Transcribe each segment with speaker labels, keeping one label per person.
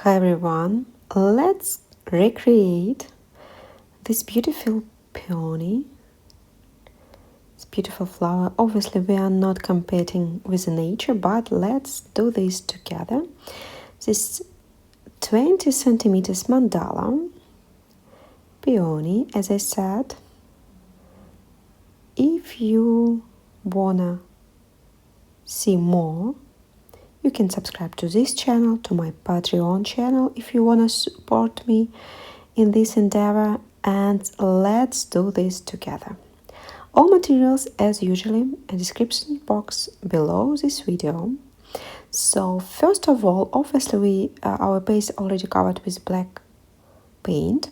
Speaker 1: Hi everyone, let's recreate this beautiful peony. It's beautiful flower. Obviously we are not competing with nature, but let's do this together. This 20 centimeters mandala peony, as I said. If you wanna see more, you can subscribe to this channel, to my Patreon channel if you want to support me in this endeavor, and let's do this together. All materials as usually in the description box below this video. So first of all, obviously our base already covered with black paint.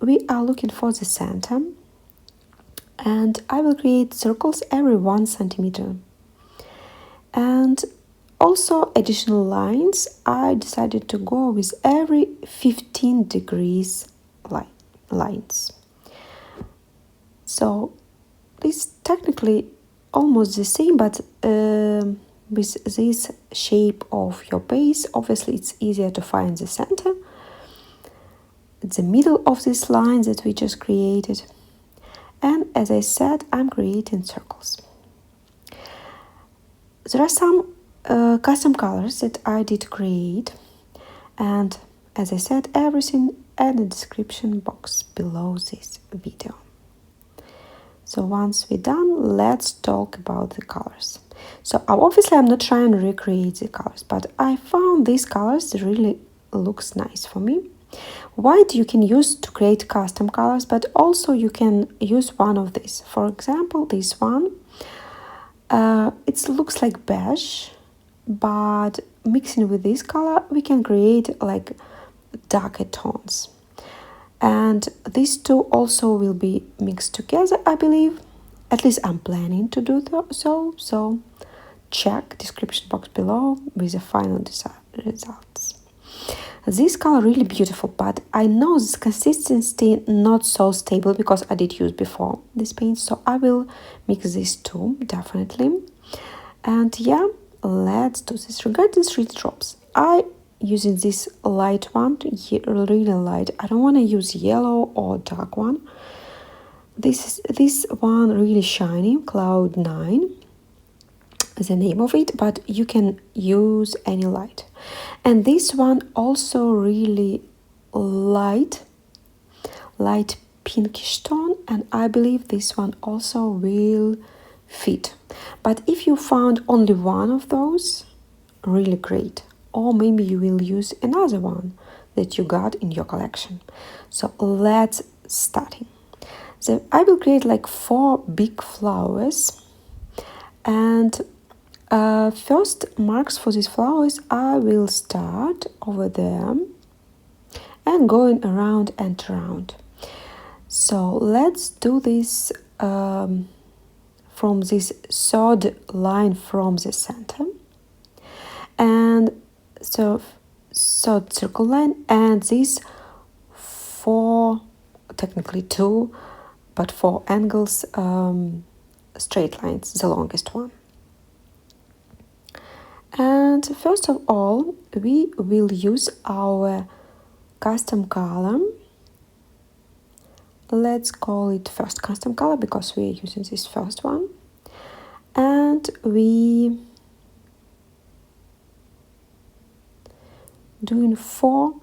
Speaker 1: We are looking for the center, and I will create circles every 1 centimeter. And also additional lines, I decided to go with every 15 degrees lines. So this technically almost the same, but with this shape of your base, obviously it's easier to find the center, the middle of this line that we just created. And as I said, I'm creating circles. There are some custom colors that I did create, and as I said, everything in the description box below this video. So once we're done, let's talk about the colors. So obviously I'm not trying to recreate the colors, but I found these colors really looks nice for me. White you can use to create custom colors, but also you can use one of these. For example, this one. It looks like beige, but mixing with this color we can create like darker tones, and these two also will be mixed together, I believe. At least I'm planning to do so check description box below with the final results. This color really beautiful, but I know this consistency not so stable because I did use before this paint, so I will mix these two definitely. And yeah, let's do this. Regarding these drops, I using this light one, really light. I don't want to use yellow or dark one. This one really shiny, Cloud 9 is the name of it, but you can use any light. And this one also really light pinkish tone, and I believe this one also will fit. But if you found only one of those, really great. Or maybe you will use another one that you got in your collection. So let's starting. So I will create like 4 big flowers, and first marks for these flowers I will start over there and going around and around. So let's do this from this third line from the center, and so third circle line, and these 4, technically 2, but 4 angles, straight lines, the longest one. And first of all, we will use our custom color. Let's call it first custom color because we are using this first one. And we doing 4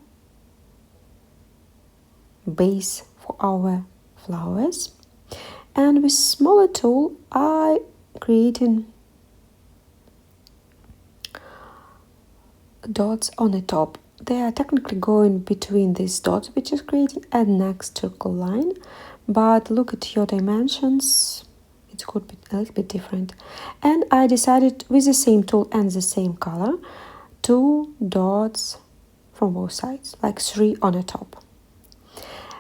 Speaker 1: base for our flowers. And with smaller tool, I creating dots on the top. They are technically going between these dots we just created and next circle line, but look at your dimensions, it could be a little bit different. And I decided with the same tool and the same color, 2 dots from both sides, like 3 on the top.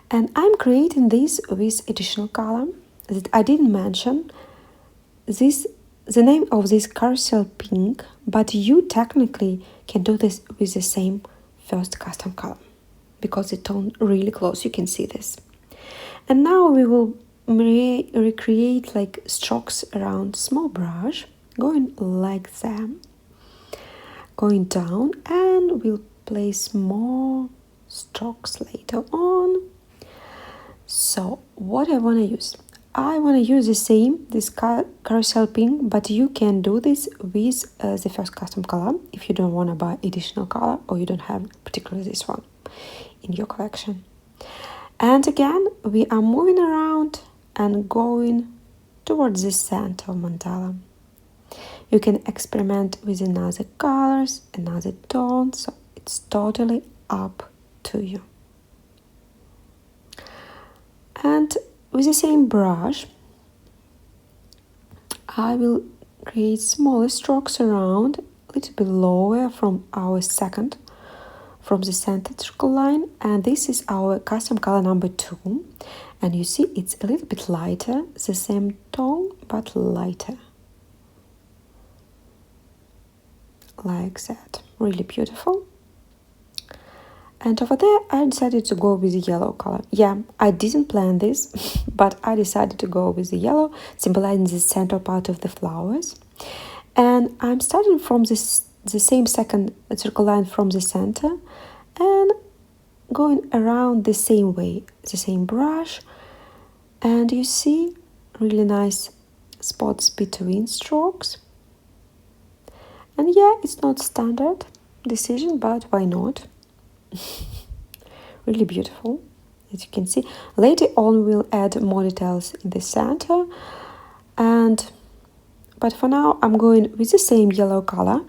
Speaker 1: And I'm creating this with additional color that I didn't mention. The name of this carousel pink, but you technically can do this with the same first custom color because the tone really close, you can see this. And now we will recreate like strokes around small brush, going like that, going down, and we'll place more strokes later on. So what I want to use? I want to use the same, this carousel pink, but you can do this with the first custom color if you don't want to buy additional color or you don't have particularly this one in your collection. And again, we are moving around and going towards the center of mandala. You can experiment with another colors, another tone, so it's totally up to you. And with the same brush, I will create smaller strokes around, a little bit lower from our second, from the center circle line. And this is our custom color number 2. And you see it's a little bit lighter, the same tone, but lighter. Like that. Really beautiful. And over there, I decided to go with the yellow color. Yeah, I didn't plan this, but I decided to go with the yellow, symbolizing the central part of the flowers. And I'm starting from the same second circle line from the center and going around the same way, the same brush. And you see really nice spots between strokes. And yeah, it's not standard decision, but why not? Really beautiful, as you can see. Later on we'll add more details in the center, but for now I'm going with the same yellow color.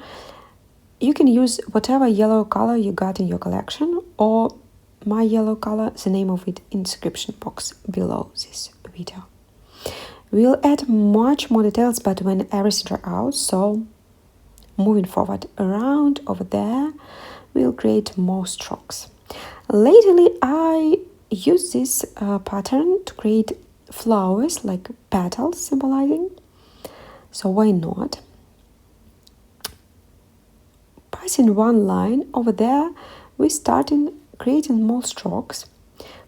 Speaker 1: You can use whatever yellow color you got in your collection, or my yellow color, the name of it in the description box below this video. We'll add much more details, but when everything are out. So moving forward around over there, we'll create more strokes. Lately, I use this pattern to create flowers like petals symbolizing. So why not? Passing one line over there, we starting creating more strokes,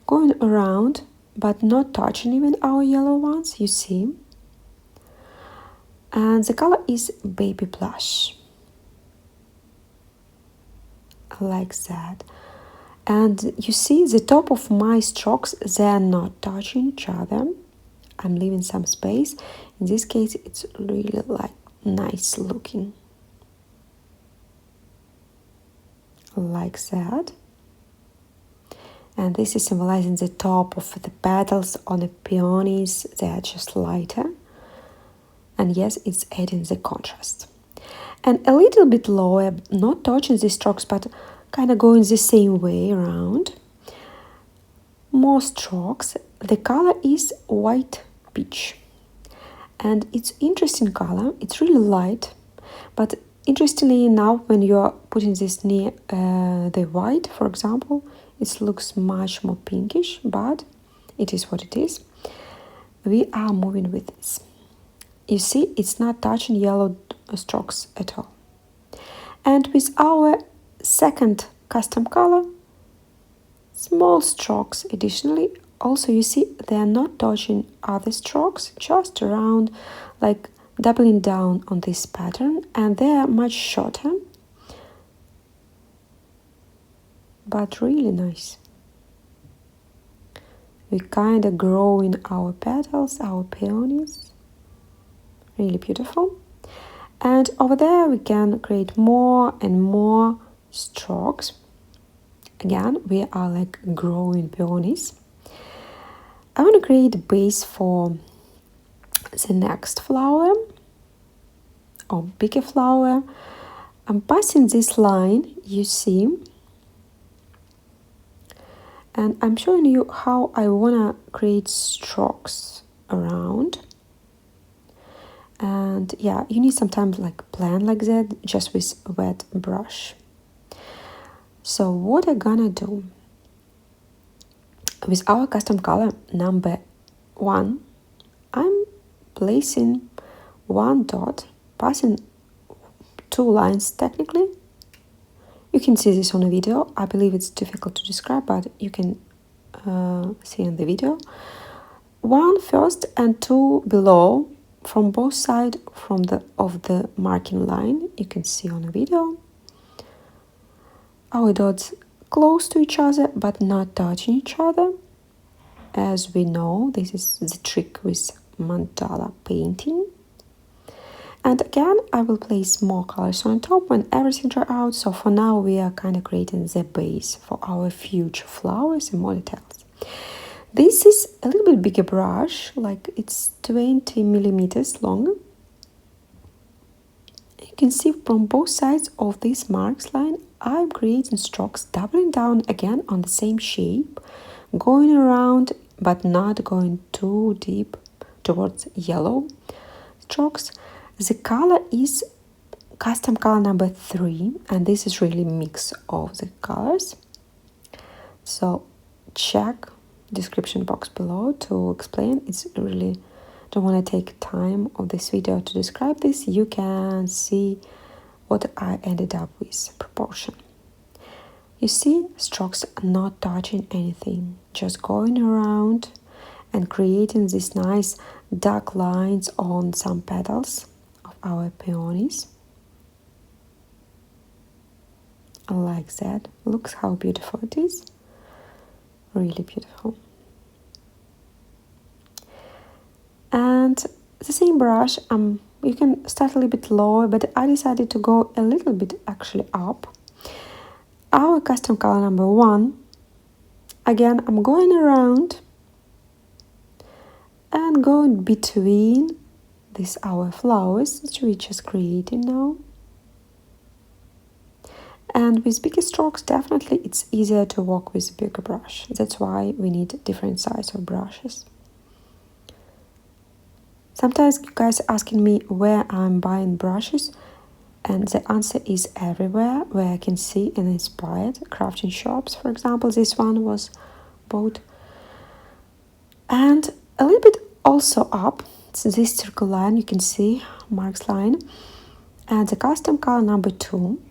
Speaker 1: going around but not touching even our yellow ones, you see. And the color is baby blush. Like that. And you see the top of my strokes, they're not touching each other. I'm leaving some space. In this case, it's really like nice looking. Like that. And this is symbolizing the top of the petals on the peonies. They're just lighter. And yes, it's adding the contrast. And a little bit lower, not touching the strokes, but kind of going the same way around. More strokes. The color is white peach. And it's interesting color. It's really light. But interestingly now, when you're putting this near the white, for example, it looks much more pinkish, but it is what it is. We are moving with this. You see, it's not touching yellow strokes at all. And with our second custom color, small strokes additionally. Also, you see, they are not touching other strokes, just around, like doubling down on this pattern, and they are much shorter, but really nice. We kind of growing our petals, our peonies. Really beautiful. And over there we can create more and more strokes. Again, we are like growing peonies. I want to create a base for the next flower or bigger flower. I'm passing this line, you see, and I'm showing you how I want to create strokes around. And yeah, you need sometimes like plan like that, just with a wet brush. So what I'm gonna do with our custom color number 1, I'm placing one dot, passing 2 lines technically. You can see this on the video. I believe it's difficult to describe, but you can see in the video. 1 first and 2 below, from both sides of the marking line. You can see on the video. our dots close to each other but not touching each other. As we know, this is the trick with mandala painting. And again, I will place more colors on top when everything dry out. So for now, we are kind of creating the base for our future flowers and more details. This is a little bit bigger brush, like it's 20 millimeters long. You can see from both sides of this marks line, I'm creating strokes, doubling down again on the same shape, going around but not going too deep towards yellow strokes. The color is custom color number 3, and this is really mix of the colors. So check description box below to explain. It's really don't want to take time of this video to describe this. You can see what I ended up with proportion. You see, strokes are not touching anything, just going around and creating these nice dark lines on some petals of our peonies. Like that. Look how beautiful it is. Really beautiful. And the same brush, you can start a little bit lower, but I decided to go a little bit actually up. Our custom color number 1. Again, I'm going around and going between these our flowers, which we just created now. And with bigger strokes, definitely it's easier to work with a bigger brush. That's why we need different size of brushes. Sometimes you guys asking me where I'm buying brushes, and the answer is everywhere where I can see and inspired crafting shops. For example, this one was bought. And a little bit also up, so this circle line, you can see marks line, and the custom color number 2.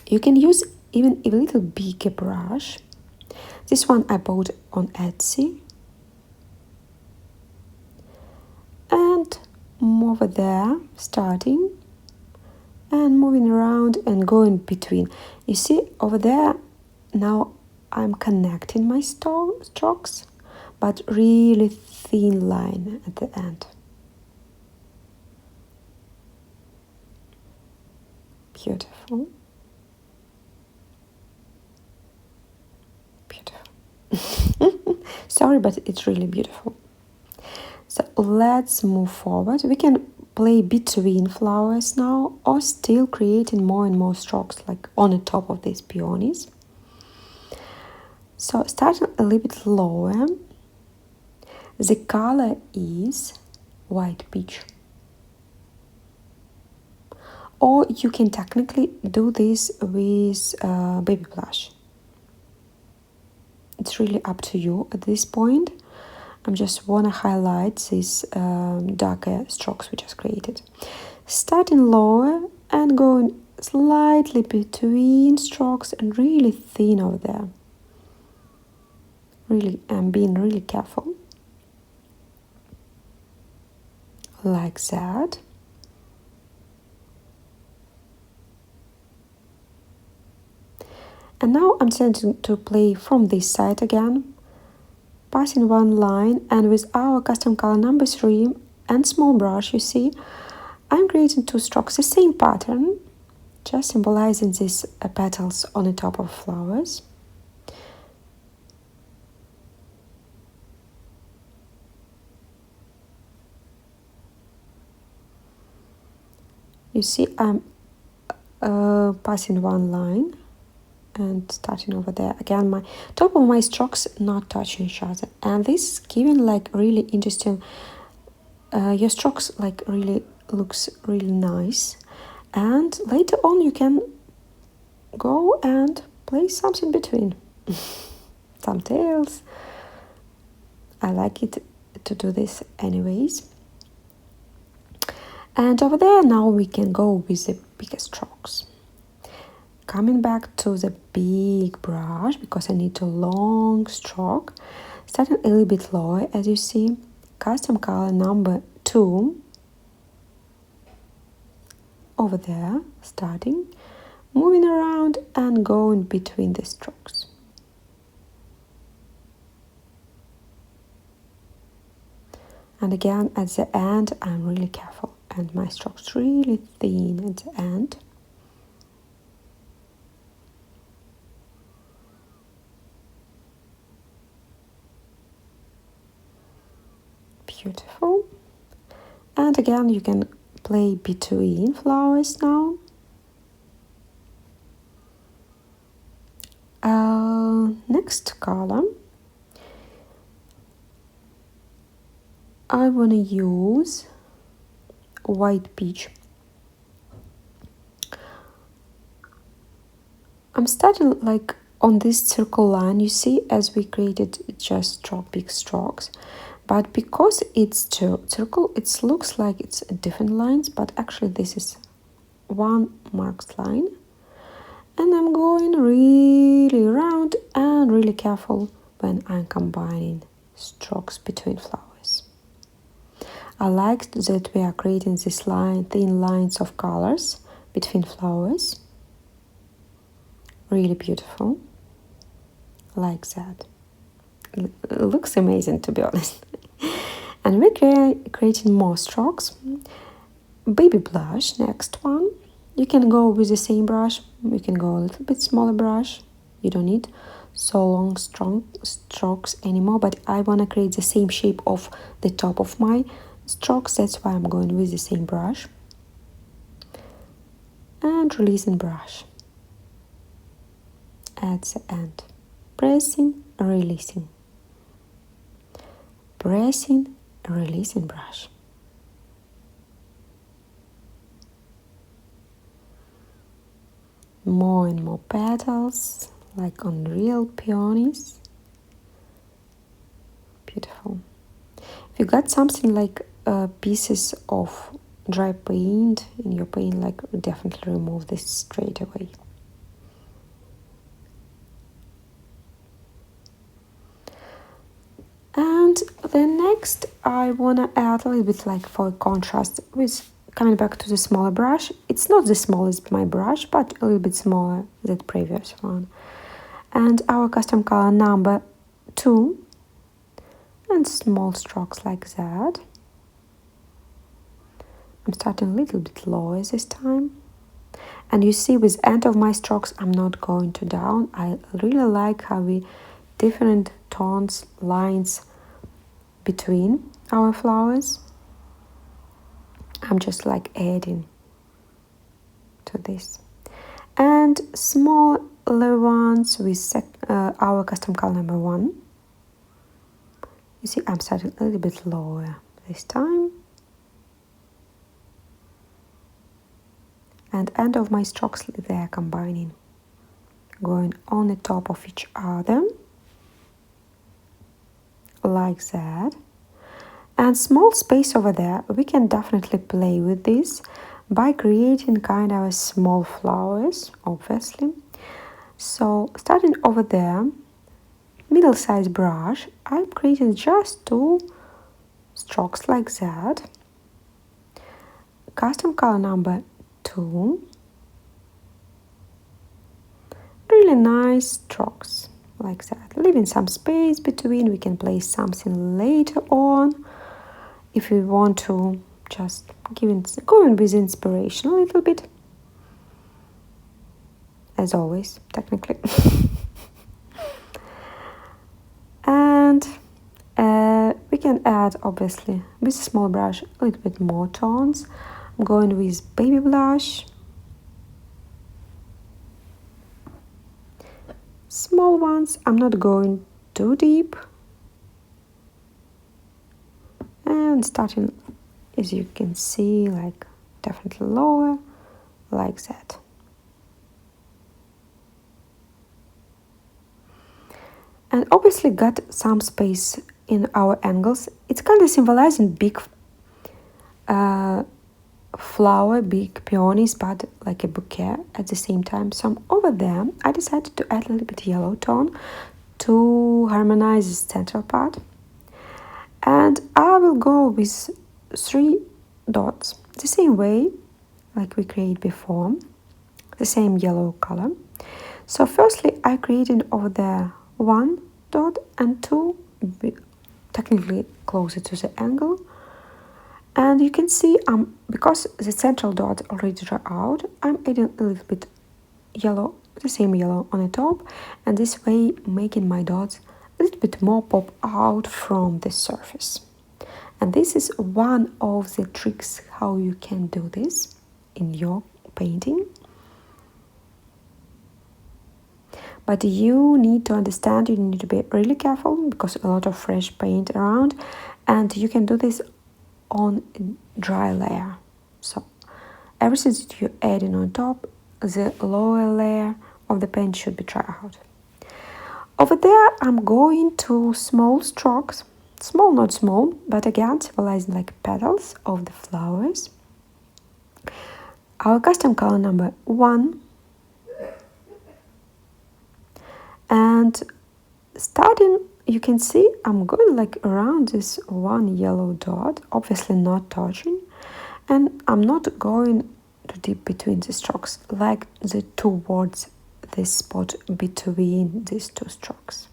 Speaker 1: You can use even a little bigger brush. This one I bought on Etsy. And over there, starting and moving around and going between. You see over there, now I'm connecting my strokes, but really thin line at the end. Beautiful. Sorry, but it's really beautiful. So let's move forward. We can play between flowers now, or still creating more and more strokes like on the top of these peonies. So starting a little bit lower, the color is white peach. Or you can technically do this with baby blush. It's really up to you at this point. I just want to highlight these darker strokes we just created. Starting lower and going slightly between strokes and really thin over there. Really, I'm being really careful. Like that. And now I'm starting to play from this side again, passing one line, and with our custom color number 3 and small brush, you see, I'm creating 2 strokes, the same pattern, just symbolizing these petals on the top of flowers. You see, I'm passing one line and starting over there. Again, my top of my strokes not touching each other, and this is giving like really interesting, your strokes like really looks really nice. And later on you can go and place something between. Some tails. I like it to do this anyways. And over there now we can go with the bigger strokes. Coming back to the big brush, because I need a long stroke, starting a little bit lower, as you see, custom color number 2, over there, starting, moving around and going between the strokes. And again, at the end, I'm really careful, and my strokes really thin at the end. Beautiful. And again, you can play between flowers now. Next color, I want to use white peach. I'm starting like on this circle line, you see, as we created just big strokes. But because it's circle, it looks like it's different lines, but actually this is one marked line. And I'm going really around and really careful when I'm combining strokes between flowers. I like that we are creating this thin lines of colors between flowers. Really beautiful. Like that. It looks amazing, to be honest. And we're creating more strokes. Baby blush, next one. You can go with the same brush. You can go a little bit smaller brush. You don't need so long, strong strokes anymore. But I want to create the same shape of the top of my strokes. That's why I'm going with the same brush. And releasing brush at the end. Pressing, releasing. Pressing, releasing brush. More and more petals, like on real peonies. Beautiful. If you got something like pieces of dry paint in your paint, like definitely remove this straight away. And then next I wanna add a little bit like for contrast with coming back to the smaller brush. It's not the smallest my brush, but a little bit smaller than the previous one. And our custom color number 2, and small strokes like that. I'm starting a little bit lower this time. And you see with end of my strokes, I'm not going to down. I really like how we different tones, lines between our flowers. I'm just like adding to this. And smaller ones with our custom color number 1. You see, I'm starting a little bit lower this time. And end of my strokes, they are combining, going on the top of each other. Like that. And small space over there, we can definitely play with this by creating kind of small flowers, obviously. So starting over there, middle-sized brush, I'm creating just 2 strokes like that. Custom color number 2. Really nice strokes like that. Leaving some space between, we can place something later on if we want to just going with inspiration a little bit. As always, technically. And we can add, obviously, with a small brush, a little bit more tones. I'm going with baby blush. Small ones, I'm not going too deep. And starting, as you can see, like definitely lower, like that. And obviously got some space in our angles. It's kind of symbolizing big flower, big peonies, but like a bouquet at the same time. So over there, I decided to add a little bit yellow tone to harmonize the central part. And I will go with 3 dots, the same way like we created before. the same yellow color. So firstly, I created over there 1 dot and 2, technically closer to the angle. And you can see because the central dot already dry out, I'm adding a little bit yellow, the same yellow on the top, and this way making my dots a little bit more pop out from the surface. And this is one of the tricks how you can do this in your painting. But you need to understand, you need to be really careful because a lot of fresh paint around, and you can do this on dry layer. So everything that you're adding on top, the lower layer of the paint should be dry out. Over there, I'm going to small strokes, small, not small, but again, symbolizing like petals of the flowers. Our custom color number 1. And starting, you can see I'm going like around this one yellow dot, obviously not touching, and I'm not going too deep between the strokes, like the towards this spot between these two strokes.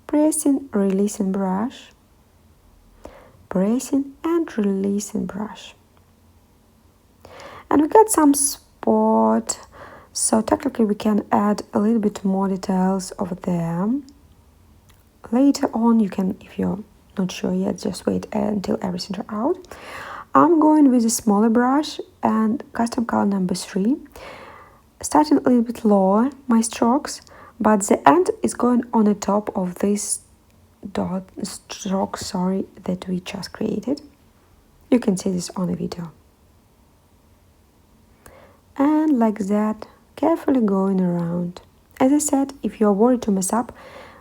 Speaker 1: Pressing, releasing brush, pressing and releasing brush. And we got some spot, so technically we can add a little bit more details over there. Later on, you can, if you're not sure yet, just wait until everything is out. I'm going with a smaller brush and custom color number 3, starting a little bit lower my strokes, but the end is going on the top of this stroke, that we just created. You can see this on the video. And like that, carefully going around. As I said, if you're worried to mess up,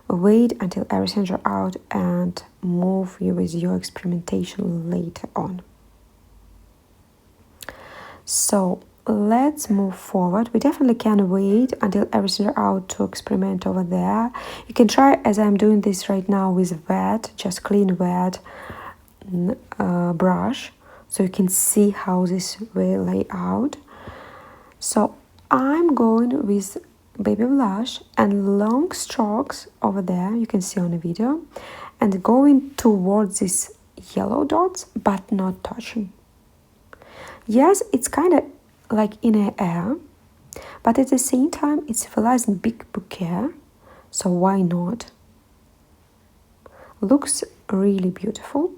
Speaker 1: wait until everything's out and move with your experimentation later on. So let's move forward. We definitely can wait until everything's out to experiment over there. You can try, as I'm doing this right now, with wet, just clean wet brush, so you can see how this will lay out. So I'm going with baby blush and long strokes over there, you can see on the video, and going towards these yellow dots, but not touching. Yes, it's kind of like in the air, but at the same time it's symbolizing big bouquet, so why not? Looks really beautiful.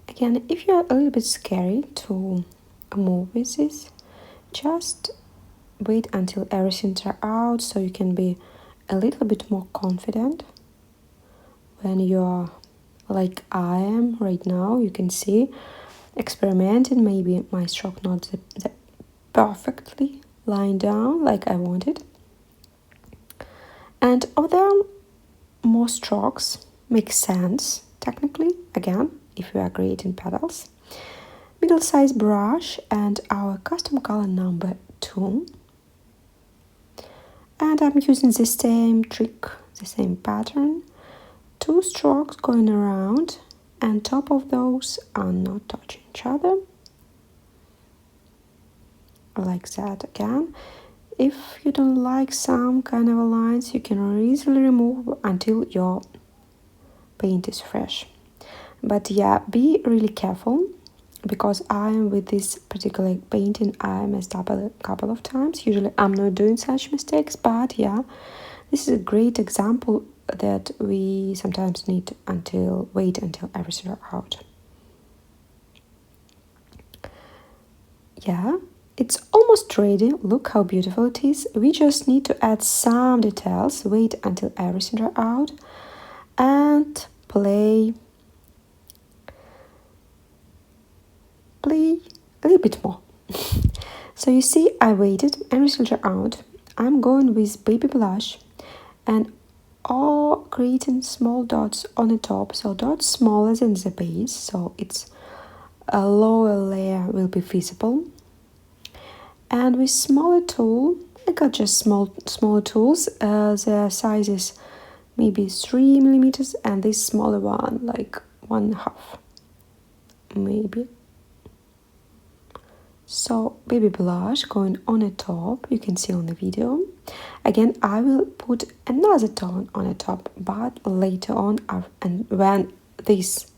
Speaker 1: Again, if you're a little bit scary to move with this, just wait until everything's out so you can be a little bit more confident when you're like I am right now. You can see experimenting, maybe my stroke not that perfectly lying down like I wanted. And over there, more strokes make sense technically, again, if you are creating petals. Middle size brush and our custom color number 2. And I'm using the same trick, the same pattern. 2 strokes going around, and top of those are not touching each other. Like that again. If you don't like some kind of lines, you can easily remove until your paint is fresh. But yeah, be really careful, because I am with this particular painting, I messed up a couple of times. Usually I'm not doing such mistakes, but yeah, this is a great example that we sometimes need to wait until everything is out. Yeah, it's almost ready. Look how beautiful it is. We just need to add some details, wait until everything is out, and play a little bit more. So you see, I waited, everything is out. I'm going with baby blush and all creating small dots on the top, so dots smaller than the base, so it's a lower layer will be visible. And with smaller tool, I got just smaller tools. The size is maybe 3 millimeters, and this smaller one like 1.5 maybe. So baby blush going on the top, you can see on the video. Again, I will put another tone on the top, but later on, and when this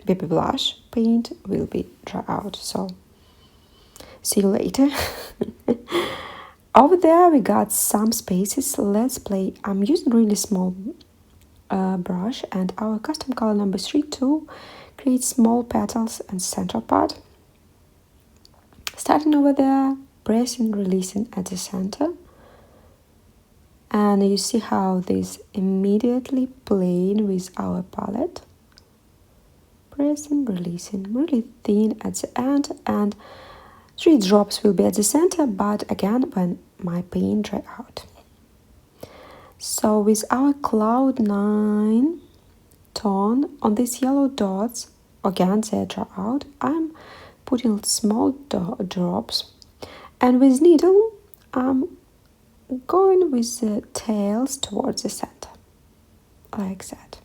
Speaker 1: baby blush paint will be dry out. So see you later. Over there we got some spaces. Let's play. I'm using really small brush and our custom color number 3 to create small petals and central part. Starting over there, pressing, releasing at the center. And you see how this immediately playing with our palette. Pressing, releasing, really thin at the end, and 3 drops will be at the center, but again when my paint dry out. So with our Cloud 9 tone on these yellow dots, again they dry out, I'm putting small drops, and with needle I'm going with the tails towards the center, like that.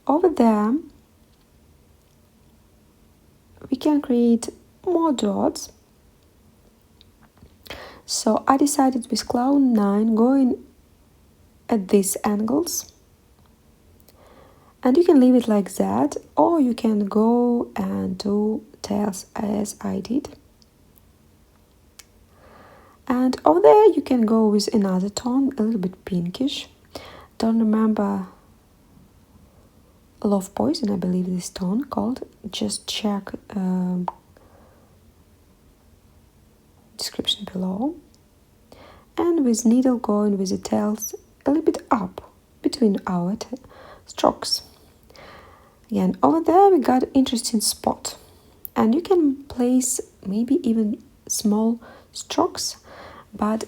Speaker 1: Over there we can create more dots. So I decided with Cloud 9 going at these angles, and you can leave it like that, or you can go and do tails as I did. And over there you can go with another tone, a little bit pinkish. Don't remember Love Poison, I believe this tone called. Just check description below. And with needle going with the tails a little bit up between our strokes. Again, over there we got interesting spot, and you can place maybe even small strokes, but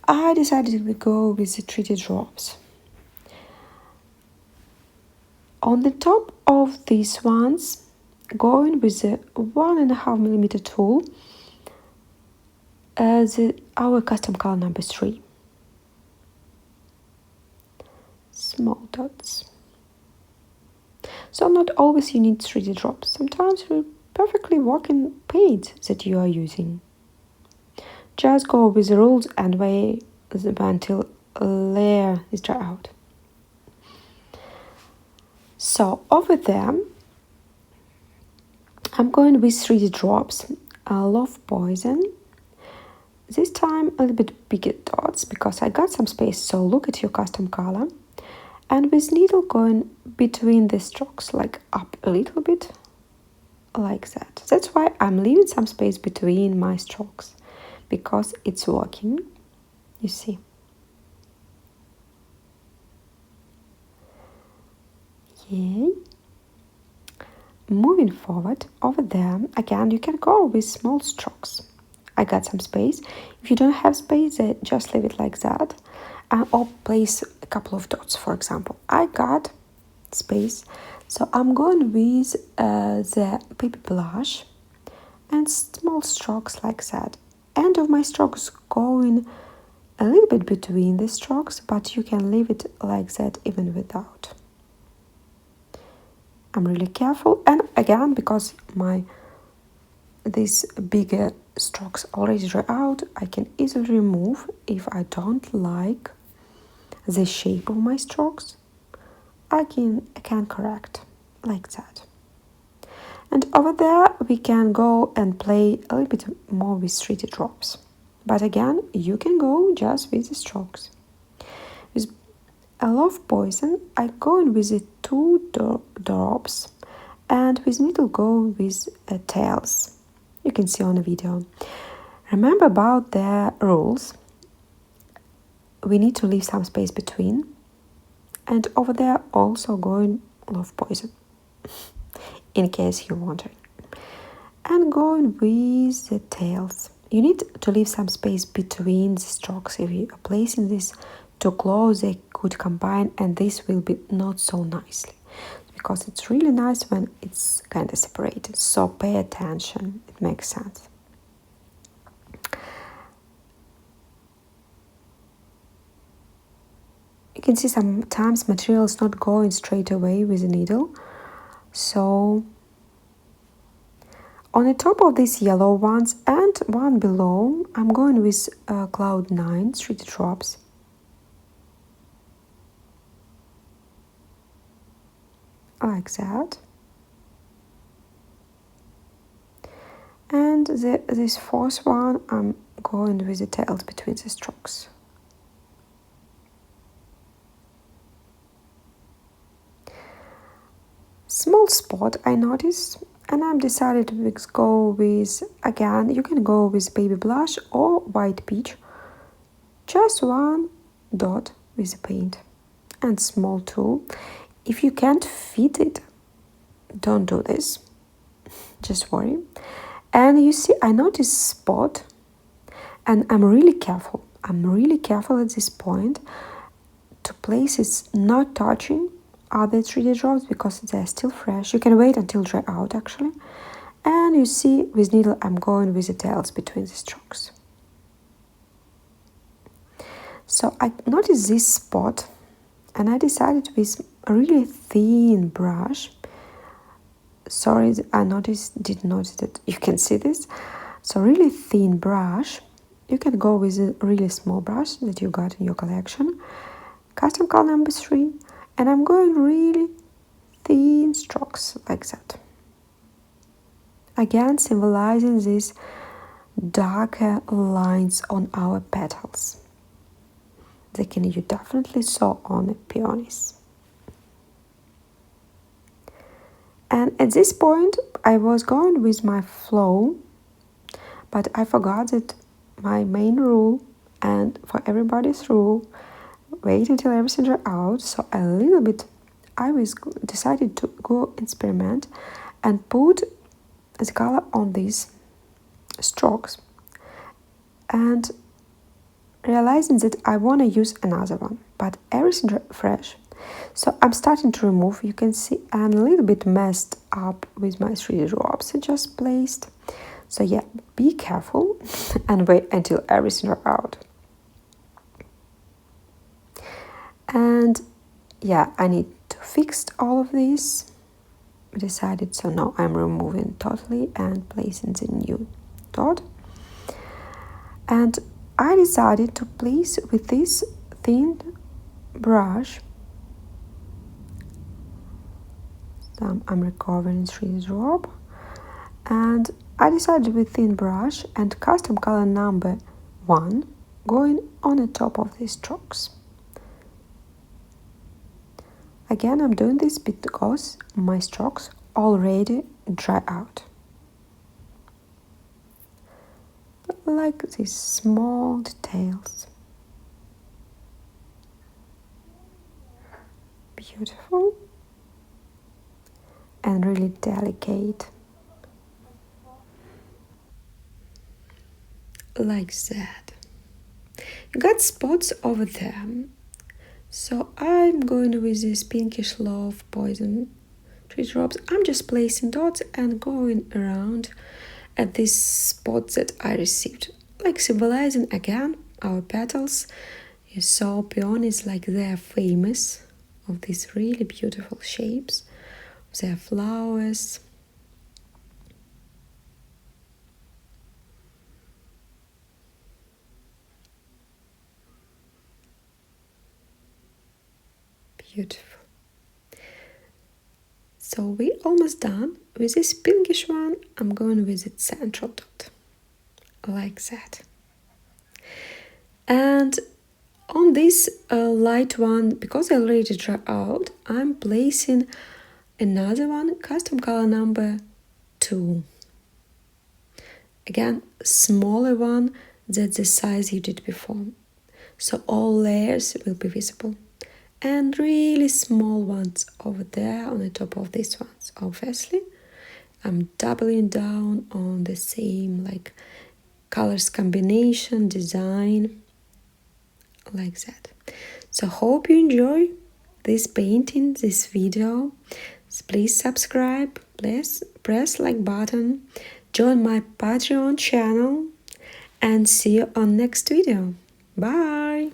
Speaker 1: I decided to go with the treated drops. On the top of these ones, going with the 1.5 millimeter tool, our custom color number 3. Small dots. So not always you need 3D drops. Sometimes we perfectly working paint that you are using. Just go with the rules and wait until a layer is dry out. So over there, I'm going with 3D drops. Love Poison. This time a little bit bigger dots because I got some space, so look at your custom color. And with needle going between the strokes, like up a little bit, like that. That's why I'm leaving some space between my strokes, because it's working, you see. Yay. Moving forward, over there, again, you can go with small strokes. I got some space. If you don't have space, just leave it like that. Or place a couple of dots, for example. I got space, so I'm going with the baby blush and small strokes like that. End of my strokes going a little bit between the strokes, but you can leave it like that even without. I'm really careful, and again, because these bigger strokes already dry out, I can easily remove if I don't like the shape of my strokes. I can correct like that. And over there we can go and play a little bit more with 3D drops. But again, you can go just with the strokes. With a Love Poison, I go in with the 2 drops, and with needle go with tails. You can see on the video. Remember about the rules. We need to leave some space between, and over there also going Love Poison in case you're wondering, and going with the tails. You need to leave some space between the strokes. If you are placing this too close, they could combine, and this will be not so nicely, because it's really nice when it's kind of separated. So pay attention, it makes sense. You can see sometimes material is not going straight away with the needle. So on the top of these yellow ones and one below, I'm going with Cloud 9 3D drops. Like that. And this fourth one, I'm going with the tails between the strokes. Small spot I noticed, and I'm decided to go with, again, you can go with baby blush or white peach. Just one dot with the paint and small tool. If you can't fit it, don't do this. Just worry. And you see, I noticed spot, and I'm really careful. I'm really careful at this point to place it not touching other 3D drops because they're still fresh. You can wait until dry out actually. And you see, with needle, I'm going with the tails between the strokes. So I noticed this spot, and I decided with a really thin brush. Sorry, I did notice that you can see this. So really thin brush. You can go with a really small brush that you got in your collection. Custom color number 3. And I'm going really thin strokes like that. Again, symbolizing these darker lines on our petals. That you definitely saw on the peonies. And at this point, I was going with my flow, but I forgot that my main rule, and for everybody's rule, wait until everything dry out. So a little bit, I decided to go experiment and put the color on these strokes, and realizing that I want to use another one, but everything fresh. So I'm starting to remove, you can see, and a little bit messed up with my 3D drops I just placed. So yeah, be careful and wait until everything are out. And yeah, I need to fix all of this. I decided, so now I'm removing totally and placing the new dot. And I decided to place with this thin brush. I'm recovering 3D drop, and I decided with thin brush and custom color number 1 going on the top of these strokes. Again, I'm doing this because my strokes already dry out. Like these small details. Beautiful. And really delicate. Like that. You got spots over there. So I'm going with this pinkish love Poiton 3 drops. I'm just placing dots and going around at these spots that I received. Like symbolizing again our petals. You saw peonies, like they're famous of these really beautiful shapes. Their flowers. Beautiful. So we're almost done. With this pinkish one, I'm going with the central dot. Like that. And on this light one, because I already dry out, I'm placing another one, custom color number 2. Again, smaller one than the size you did before. So all layers will be visible. And really small ones over there on the top of these ones. Obviously, I'm doubling down on the same like colors combination, design, like that. So hope you enjoy this painting, this video. Please subscribe, please press like button, join my Patreon channel, and see you on next video. Bye!